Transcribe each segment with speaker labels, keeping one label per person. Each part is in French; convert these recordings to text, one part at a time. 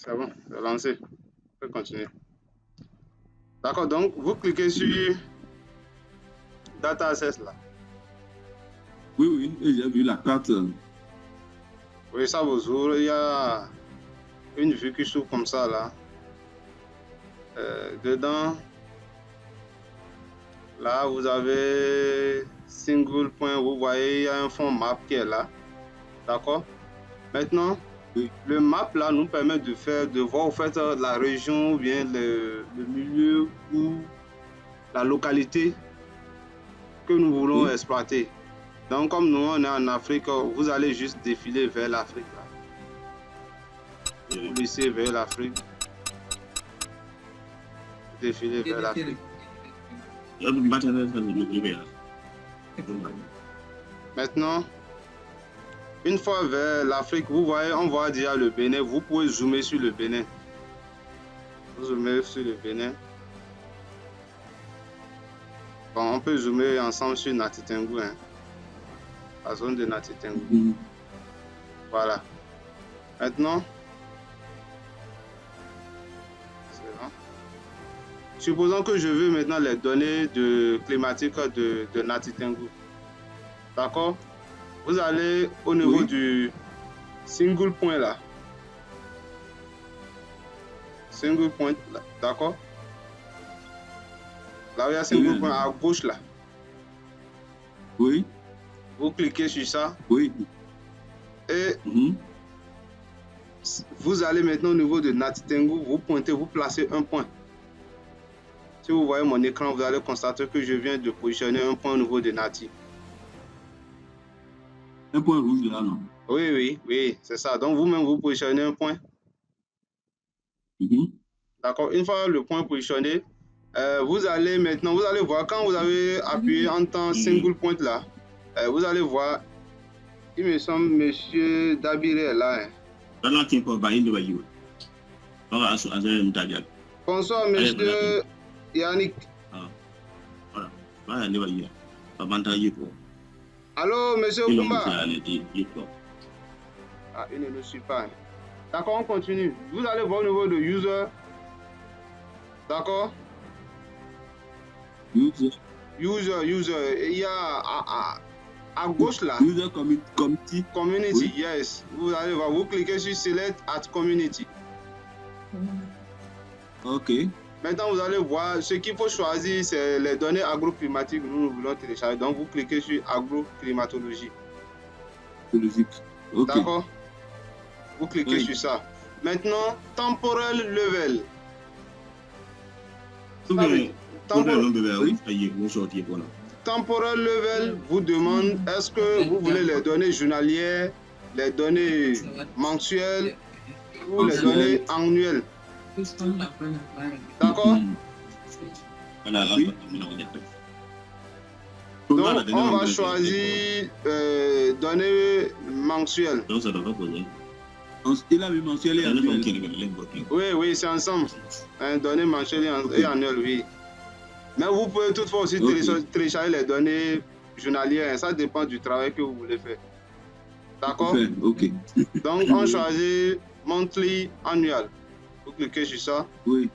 Speaker 1: C'est bon, c'est lancé. On peut continuer. D'accord, donc vous cliquez sur Data Access là.
Speaker 2: Oui, j'ai vu la carte.
Speaker 1: Oui, ça vous ouvre. Il y a une vue qui s'ouvre comme ça là. Dedans, là, vous avez single point. Vous voyez, il y a un fond map qui est là. D'accord? Maintenant,
Speaker 2: Oui.
Speaker 1: le map là nous permet de voir au fait la région ou bien le milieu ou la localité que nous voulons exploiter. Donc, comme nous, on est en Afrique, vous allez juste défiler vers l'Afrique. Vous laissez vers l'Afrique. Défiler vers l'Afrique. Maintenant, une fois vers l'Afrique, vous voyez, on voit déjà le Bénin. Vous pouvez zoomer sur le Bénin. Vous zoomez sur le Bénin. Bon, on peut zoomer ensemble sur Nati Tengou, hein. La zone de Nati Tengou. Voilà. Maintenant, supposons que je veux maintenant les données climatiques de Nati Tengou. D'accord? Vous allez au niveau du single point là. Single point là. D'accord? Là où il y a single point à gauche là.
Speaker 2: Oui.
Speaker 1: Vous cliquez sur ça.
Speaker 2: Oui.
Speaker 1: Et vous allez maintenant au niveau de Nati Tengou, vous pointez, vous placez un point. Si vous voyez mon écran, vous allez constater que je viens de positionner un point au niveau de Nati.
Speaker 2: Un point rouge là, non?
Speaker 1: Oui, c'est ça. Donc vous-même, vous positionnez un point. D'accord. Une fois le point positionné, vous allez voir quand vous avez appuyé en temps single point là, vous allez voir, il me semble, monsieur Dabiré est là. Bonsoir, monsieur Yannick. Allô, monsieur Okumba. Ah, il ne nous suit pas. D'accord, on continue. Vous allez voir au niveau de user. D'accord?
Speaker 2: User.
Speaker 1: Il y a à gauche là.
Speaker 2: User community.
Speaker 1: Community, yes. Vous allez voir, vous cliquez sur Select at Community.
Speaker 2: Ok.
Speaker 1: Maintenant, vous allez voir, ce qu'il faut choisir, c'est les données agroclimatiques que nous voulons télécharger. Donc, vous cliquez sur agroclimatologie.
Speaker 2: Okay.
Speaker 1: D'accord? Vous cliquez sur ça. Maintenant, temporal level. Temporal level vous demande est-ce que vous voulez les données journalières, les données mensuelles ou les données annuelles. D'accord? Donc, on va choisir données mensuelles.
Speaker 2: Il a mis mensuel et annuel.
Speaker 1: Oui, c'est ensemble. Données mensuelles et annuelles, oui. Mais vous pouvez toutefois aussi télécharger les données journalières. Ça dépend du travail que vous voulez faire. D'accord?
Speaker 2: Ok.
Speaker 1: Donc, on choisit monthly annual. Vous cliquez sur ça.
Speaker 2: Oui.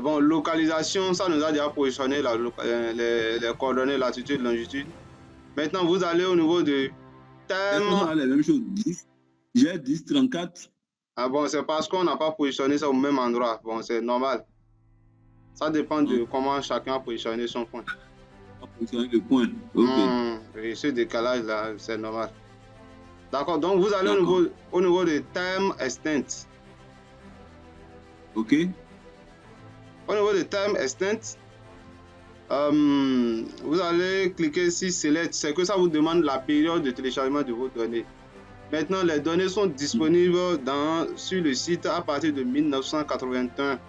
Speaker 1: Bon, localisation, ça nous a déjà positionné les coordonnées, latitude, longitude. Maintenant, vous allez au niveau de thème.
Speaker 2: C'est la même chose. J'ai 10, 34.
Speaker 1: Ah bon, c'est parce qu'on n'a pas positionné ça au même endroit. Bon, c'est normal. Ça dépend de comment chacun a positionné son point.
Speaker 2: Positionner le point. Ok.
Speaker 1: Et ce décalage-là, c'est normal. D'accord, donc vous allez au niveau de time extent.
Speaker 2: Ok.
Speaker 1: Au niveau de time extent, vous allez cliquer sur Select. C'est que ça vous demande la période de téléchargement de vos données. Maintenant, les données sont disponibles sur le site à partir de 1981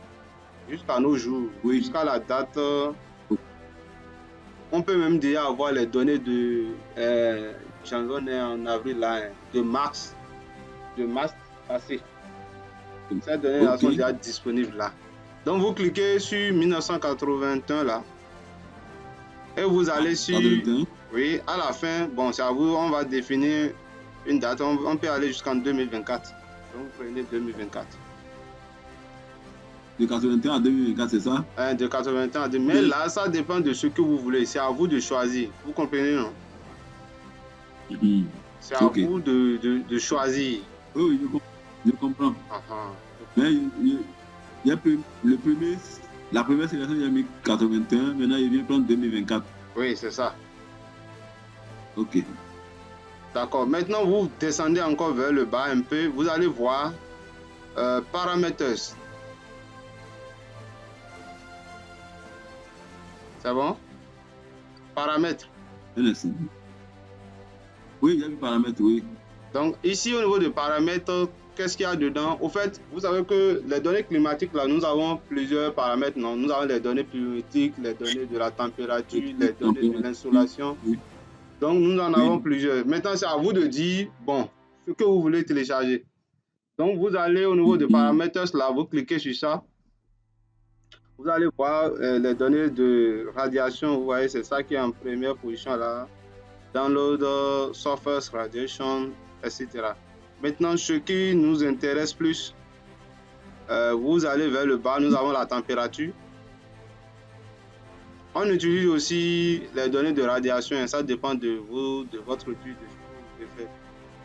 Speaker 1: jusqu'à nos jours, jusqu'à la date. On peut même déjà avoir les données de j'en ai en avril là, de mars passé. Ces données là sont déjà disponibles là. Donc vous cliquez sur 1981 là et vous allez sur oui, à la fin, bon c'est à vous, on va définir une date, on peut aller jusqu'en 2024. Donc, vous prenez 2024.
Speaker 2: De 81 à 2024, c'est ça?
Speaker 1: De 81 à 2024. Mais là, ça dépend de ce que vous voulez. C'est à vous de choisir. Vous comprenez, non? C'est à vous de choisir.
Speaker 2: Oui, je comprends. Mais il y a la première sélection, il y a mis 81, maintenant il vient prendre 2024.
Speaker 1: Oui, c'est ça.
Speaker 2: Ok.
Speaker 1: D'accord. Maintenant, vous descendez encore vers le bas un peu. Vous allez voir Parameters. C'est bon? Paramètres.
Speaker 2: Oui, il y a des paramètres, oui.
Speaker 1: Donc, ici, au niveau des paramètres, qu'est-ce qu'il y a dedans? Au fait, vous savez que les données climatiques, là, nous avons plusieurs paramètres, non? Nous avons les données pluviométriques, les données de la température, les données de l'insolation.
Speaker 2: Oui.
Speaker 1: Donc, nous en avons plusieurs. Maintenant, c'est à vous de dire, bon, ce que vous voulez télécharger. Donc, vous allez au niveau de paramètres, là, vous cliquez sur ça. Vous allez voir les données de radiation. Vous voyez, c'est ça qui est en première position, là. Download, surface radiation, etc. Maintenant, ce qui nous intéresse plus, vous allez vers le bas, nous avons la température. On utilise aussi les données de radiation, et ça dépend de vous, de votre étude, de ce que vous voulez faire.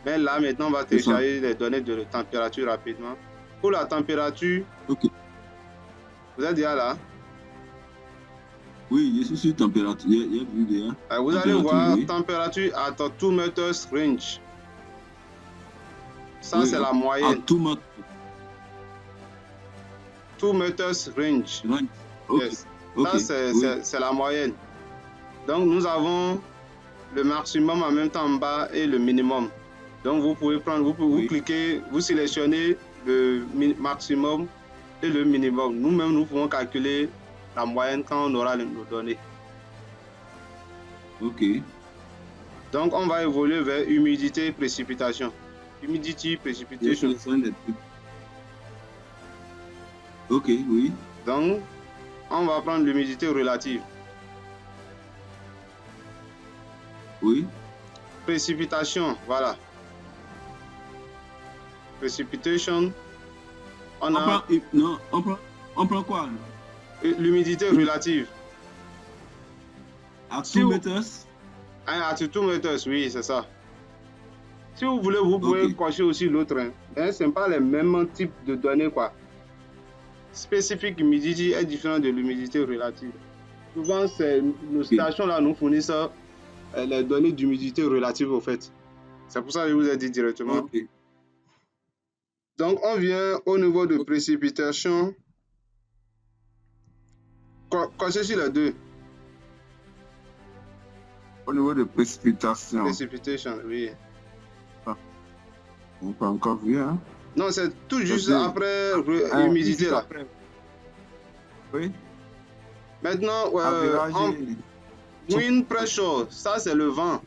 Speaker 1: Mais là, maintenant, on va télécharger les données de température rapidement. Pour la température, vous êtes déjà là?
Speaker 2: Oui, je suis sur température. Il y a vu déjà.
Speaker 1: Vous allez voir température at 2 meters range. Ça, c'est la moyenne. 2 meters range. Yes. Ça, c'est la moyenne. Donc, nous avons le maximum en même temps en bas et le minimum. Donc, vous pouvez prendre, vous cliquez, vous sélectionnez le maximum et le minimum. Nous-mêmes, nous pouvons calculer la moyenne quand on aura nos données.
Speaker 2: Ok.
Speaker 1: Donc, on va évoluer vers humidité et précipitation. Humidity, precipitation.
Speaker 2: Ok, oui.
Speaker 1: Donc, on va prendre l'humidité relative.
Speaker 2: Oui.
Speaker 1: Précipitation, voilà. Precipitation. On
Speaker 2: prend quoi?
Speaker 1: L'humidité relative.
Speaker 2: À 2 meters?
Speaker 1: À 2 meters, oui, c'est ça. Si vous voulez, vous pouvez cocher aussi l'autre. Mais ce n'est pas les mêmes types de données, quoi. Specific humidity est différent de l'humidité relative. Souvent, nos stations là nous fournissent les données d'humidité relative au fait. C'est pour ça que je vous ai dit directement. Donc, on vient au niveau de précipitation. Cochez sur les deux.
Speaker 3: Au niveau de précipitation.
Speaker 1: Précipitation, oui.
Speaker 3: On peut encore vu, hein?
Speaker 1: Non, c'est tout juste après humidité là. Après.
Speaker 3: Oui.
Speaker 1: Maintenant, wind pressure, ça c'est le vent.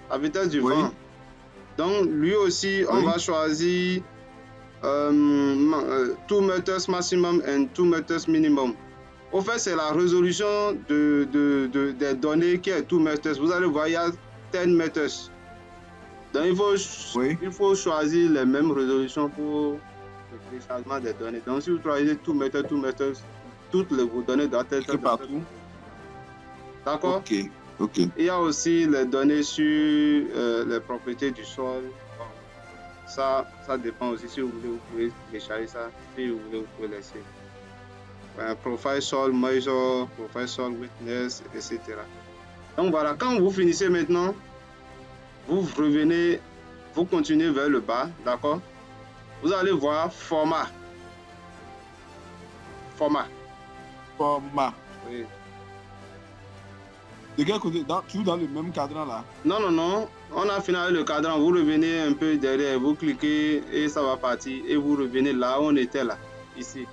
Speaker 1: La vitesse du vent. Donc, lui aussi, on va choisir 2 meters maximum and 2 meters minimum. Au fait, c'est la résolution des données qui est 2 meters. Vous allez voir, il y a 10 meters. Donc, il faut choisir les mêmes résolutions pour le téléchargement des données. Donc, si vous choisissez 2 meters, toutes vos données doivent être
Speaker 3: partout.
Speaker 1: D'accord?
Speaker 3: Ok.
Speaker 1: Il y a aussi les données sur les propriétés du sol. Bon, ça dépend aussi. Si vous voulez, vous pouvez télécharger ça. Si vous voulez, vous pouvez laisser. Profile soil, measure, profile soil, witness, etc. Donc voilà, quand vous finissez maintenant, vous revenez, vous continuez vers le bas, d'accord? Vous allez voir format. Oui.
Speaker 3: De quel côté? Toujours dans le même cadran là?
Speaker 1: Non. On a fini avec le cadran. Vous revenez un peu derrière, vous cliquez et ça va partir. Et vous revenez là où on était là, ici.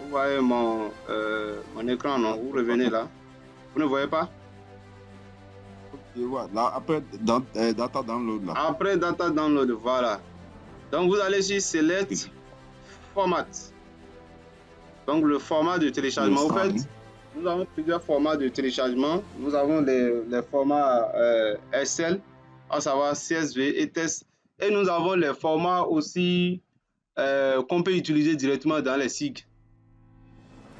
Speaker 1: Vous voyez mon écran, non? Vous revenez là. Vous ne voyez pas?
Speaker 3: Là, après data download là.
Speaker 1: Après data download, voilà. Donc vous allez sur select format. Donc le format de téléchargement. Au fait, nous avons plusieurs formats de téléchargement. Nous avons les formats Excel, à savoir CSV et Et nous avons les formats aussi qu'on peut utiliser directement dans les SIG.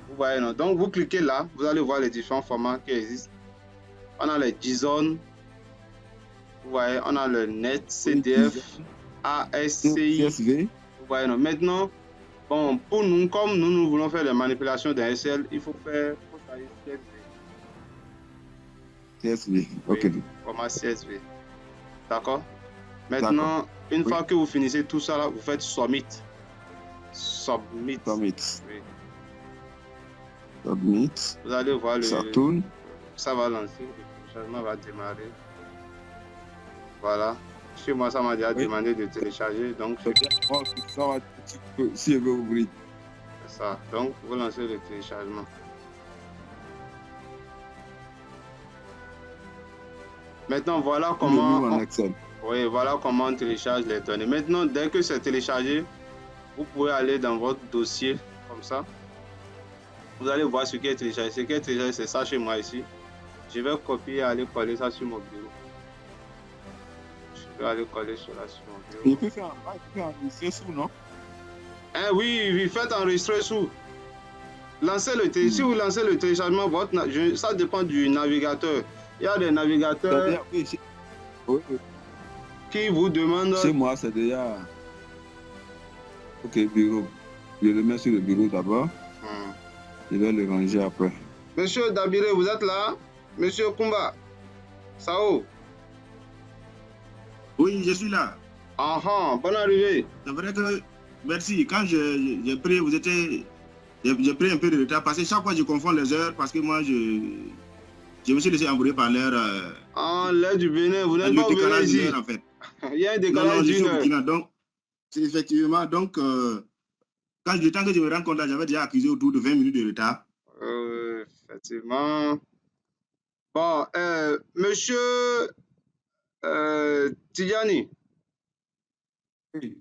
Speaker 1: Vous voyez, non? Donc, vous cliquez là, vous allez voir les différents formats qui existent. On a les JSON, vous voyez, on a le NET, CDF, ASCII.
Speaker 3: CSV.
Speaker 1: Vous voyez, non? Maintenant, bon, pour nous, comme nous voulons faire les manipulations d'un SL, il faut faire CSV.
Speaker 3: CSV, ok.
Speaker 1: Oui, format CSV. D'accord? Maintenant, une fois que vous finissez tout ça, là, vous faites Submit. Submit.
Speaker 3: Submit.
Speaker 1: Oui.
Speaker 3: Submit.
Speaker 1: Vous allez voir
Speaker 3: Ça tourne.
Speaker 1: Ça va lancer, le téléchargement va démarrer. Voilà. Chez moi, ça m'a déjà demandé de télécharger. Donc,
Speaker 3: Ça va un petit peu, si je veux ouvrir.
Speaker 1: c'est ça. Donc, vous lancez le téléchargement. Maintenant, voilà comment. Oui, voilà comment on télécharge les données. Maintenant, dès que c'est téléchargé, vous pouvez aller dans votre dossier comme ça. Vous allez voir ce qui est téléchargé. Ce qui est téléchargé, c'est ça chez moi ici. Je vais copier et aller coller ça sur mon bureau. Je vais aller coller cela sur mon bureau.
Speaker 3: Il peut faire enregistrer sous, non?
Speaker 1: Hein, oui, faites enregistrer sous. Lancez le Si vous lancez le téléchargement, ça dépend du navigateur. Il y a des navigateurs qui vous demandent.
Speaker 3: Chez moi, c'est déjà. Ok, bureau. Je le mets sur le bureau d'abord. Je vais le ranger après.
Speaker 1: Monsieur Dabiré, vous êtes là? Monsieur Kumba? Sao?
Speaker 4: Oui, je suis là.
Speaker 1: Bonne arrivée.
Speaker 4: C'est vrai que, merci, quand j'ai pris, j'ai pris un peu de retard parce que chaque fois je confonds les heures parce que moi je me suis laissé embrouiller par l'heure.
Speaker 1: L'heure du Bénin, vous n'êtes pas au Bénin ici.
Speaker 4: En fait.
Speaker 1: Il y a un décalage d'une heure.
Speaker 4: Donc, effectivement, donc, le temps que je me rends compte, j'avais déjà accusé autour de 20 minutes de retard.
Speaker 1: Effectivement. Bon, monsieur Tidjani.
Speaker 3: Oui.